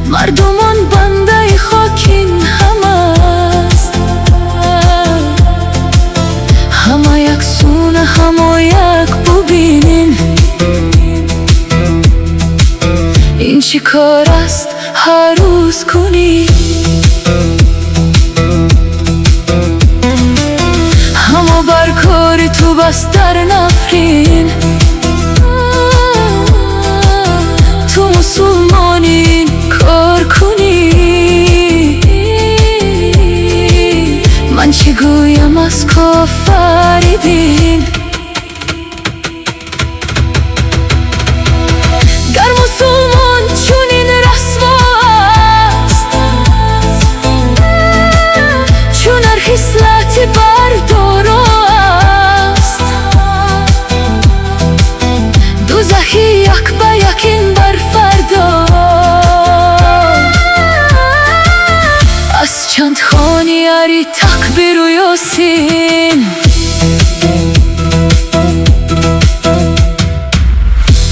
مردمان بنده خاکین همست، همه یک سونه همه یک ببینین. این چی کار است هر روز کنی؟ همه بر کار تو بس در نفرین. تو مسلمانین کار کنی، من چی گویم از کافریدین. گر مسلمان چونین رسوا است، چون هر خصلتی بردارا است، دوزخی یک به یکین بر فردا. از چند خانی اری تکبیر و یاسین،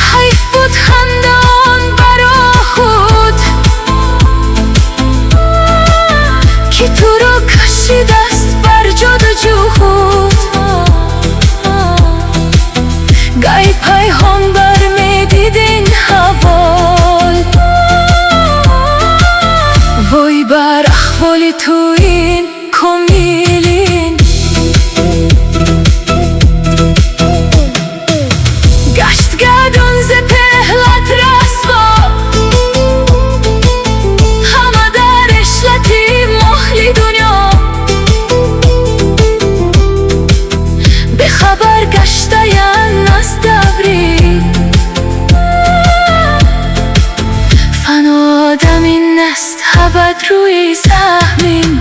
حیف بود خنده آن برا خود که تو رو کشید است بر جد و جهود. گاهی پیغامبر می دیدین حوال، وای بر احوال تو این کمیلین. گشت گردون ز پهلت رسوا، همه در اشلتی محلی دنیا. به خبر گشته ین از دوری، فنا آدمین است ابد روی زمین.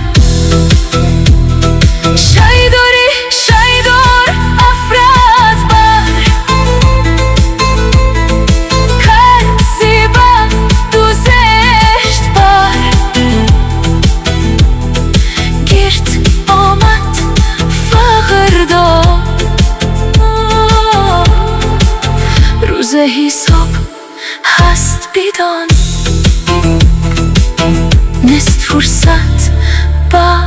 شیداری شیدار افراد بر کرد زیبا دوزشت بر. گرد آمد فقر داد، روز حساب هست بیدان. نست فرصت با